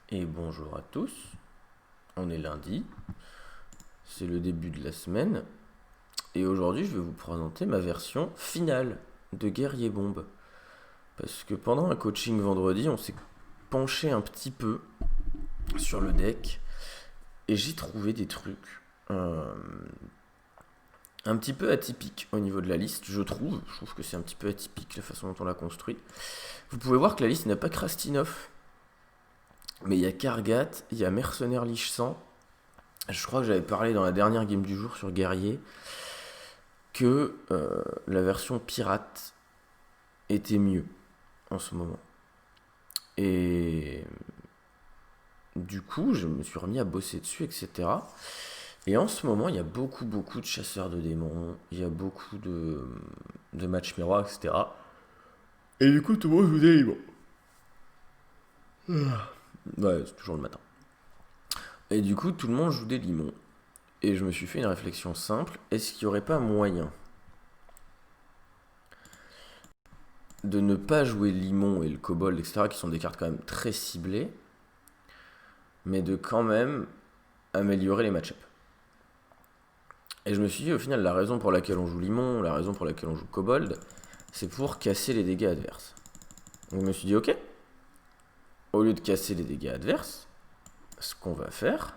Et bonjour à tous, on est lundi, c'est le début de la semaine, et aujourd'hui je vais vous présenter ma version finale de Guerrier Bombe. Parce que pendant un coaching vendredi, on s'est penché un petit peu sur le deck, et j'ai trouvé des trucs un petit peu atypiques au niveau de la liste, je trouve. Je trouve que c'est un petit peu atypique la façon dont on l'a construit. Vous pouvez voir que la liste n'a pas Krastinov, mais il y a Kargat, il y a Mercenaire Lich 100. Je crois que j'avais parlé dans la dernière game du jour sur Guerrier que la version pirate était mieux en ce moment. Et du coup, je me suis remis à bosser dessus, etc. Et en ce moment, il y a beaucoup de chasseurs de démons, il y a beaucoup de matchs miroirs, etc. Et du coup, tout le monde joue des démons. Ouais, c'est toujours le matin. Et du coup, tout le monde joue des limons. Et je me suis fait une réflexion simple. Est-ce qu'il n'y aurait pas moyen de ne pas jouer Limon et le Kobold, etc., qui sont des cartes quand même très ciblées, mais de quand même améliorer les match-ups? Et je me suis dit, au final, la raison pour laquelle on joue Limon, la raison pour laquelle on joue Kobold, c'est pour casser les dégâts adverses. Donc je me suis dit, ok, au lieu de casser les dégâts adverses, ce qu'on va faire,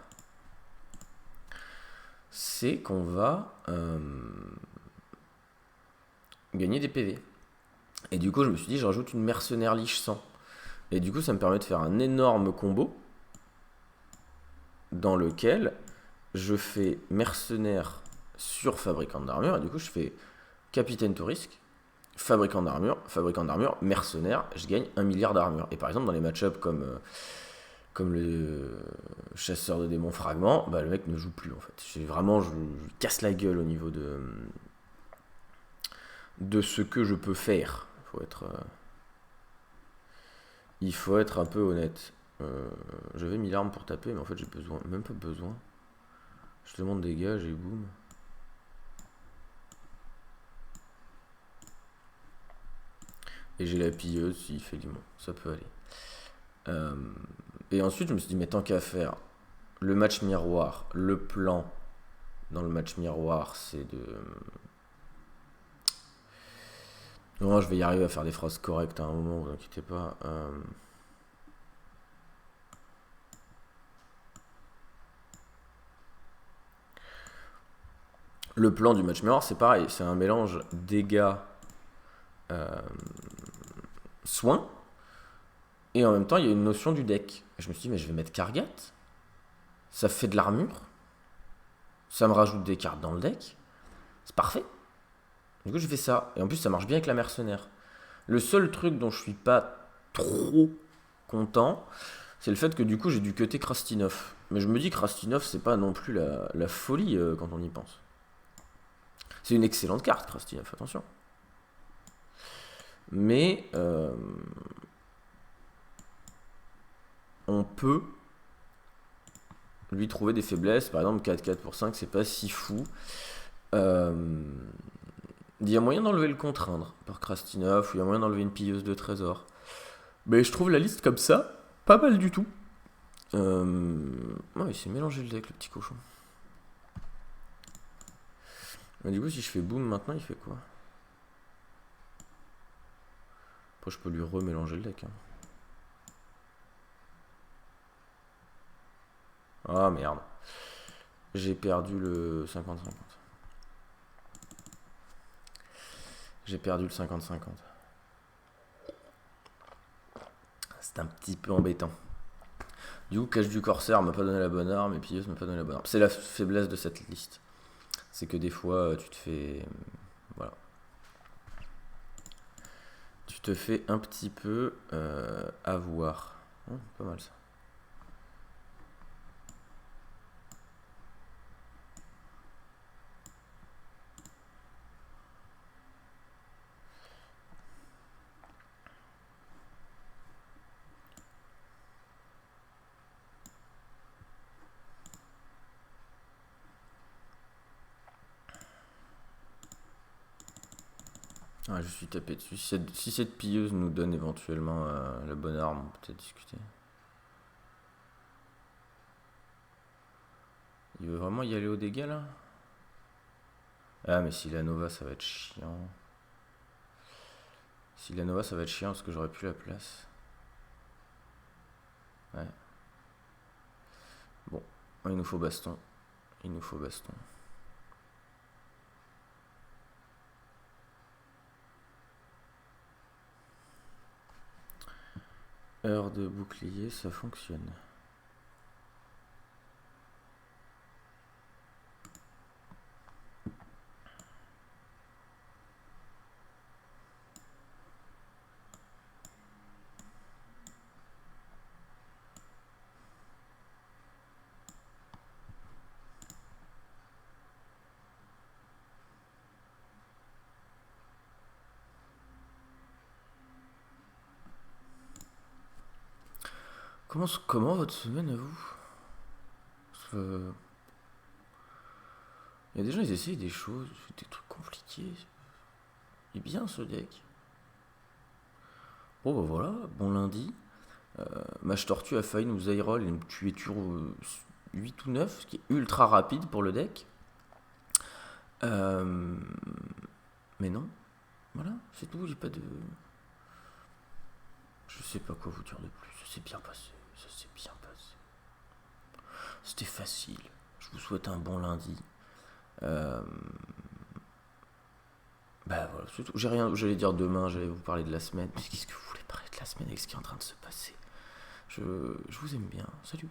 c'est qu'on va gagner des PV. Et du coup, je me suis dit, je rajoute une mercenaire liche 100. Et du coup, ça me permet de faire un énorme combo dans lequel je fais mercenaire sur fabricant d'armure. Et du coup, je fais capitaine tout risque, fabricant d'armure, mercenaire. Je gagne 1 milliard d'armure. Et par exemple, dans les match-ups comme le chasseur de démons fragment, bah, le mec ne joue plus en fait. Je casse la gueule au niveau de ce que je peux faire. Il faut être un peu honnête. J'avais mis l'arme pour taper, mais en fait j'ai besoin, même pas besoin. Je demande dégage et boum. Et j'ai la pilleuse s'il fait limon, ça peut aller. Et ensuite je me suis dit, mais tant qu'à faire, le match miroir, le plan dans le match miroir, c'est de... Non, je vais y arriver à faire des phrases correctes à un moment, vous inquiétez pas. Le plan du match miroir, c'est pareil, c'est un mélange dégâts, soins, et en même temps, il y a une notion du deck. Et je me suis dit, mais je vais mettre Kargat, ça fait de l'armure, ça me rajoute des cartes dans le deck, c'est parfait. Du coup, j'ai fait ça. Et en plus, ça marche bien avec la mercenaire. Le seul truc dont je suis pas trop content, c'est le fait que du coup, j'ai dû cutter Krastinov. Mais je me dis que Krastinov, c'est pas non plus la folie quand on y pense. C'est une excellente carte, Krastinov, attention. Mais on peut lui trouver des faiblesses. Par exemple, 4-4 pour 5, c'est pas si fou. Il y a moyen d'enlever le contraindre par Krastinov, ou il y a moyen d'enlever une pilleuse de trésor. Mais je trouve la liste comme ça pas mal du tout. Ouais, il s'est mélangé le deck, le petit cochon. Mais du coup, si je fais boom maintenant, il fait quoi? Après, je peux lui remélanger le deck. Hein. Ah merde. J'ai perdu le 50-50. J'ai perdu le 50-50. C'est un petit peu embêtant. Du coup, Cache du Corsaire m'a pas donné la bonne arme et Pilleuse m'a pas donné la bonne arme. C'est la faiblesse de cette liste. C'est que des fois, tu te fais. Voilà. Tu te fais un petit peu avoir. Pas mal ça. Ah, je suis tapé dessus. Si cette pilleuse nous donne éventuellement la bonne arme, on peut peut-être discuter. Il veut vraiment y aller au dégâts là? Ah mais si la Nova ça va être chiant. Si la Nova ça va être chiant parce que j'aurais plus la place. Ouais. Bon, il nous faut baston. Il nous faut baston. Heure de bouclier, ça fonctionne. Comment votre semaine à vous? Il y a des gens, ils essayent des choses, des trucs compliqués. Il est bien ce deck. Bon bah voilà, bon lundi. Mage Tortue a failli nous roll et me tuer tour 8 ou 9, ce qui est ultra rapide pour le deck. Mais non, voilà, c'est tout, j'ai pas de... Je sais pas quoi vous dire de plus, ça s'est bien passé, ça s'est bien passé. C'était facile, je vous souhaite un bon lundi. Bah voilà, c'est tout. J'ai rien, j'allais dire demain, j'allais vous parler de la semaine. Mais qu'est-ce que vous voulez parler de la semaine avec ce qui est en train de se passer? Je vous aime bien, salut.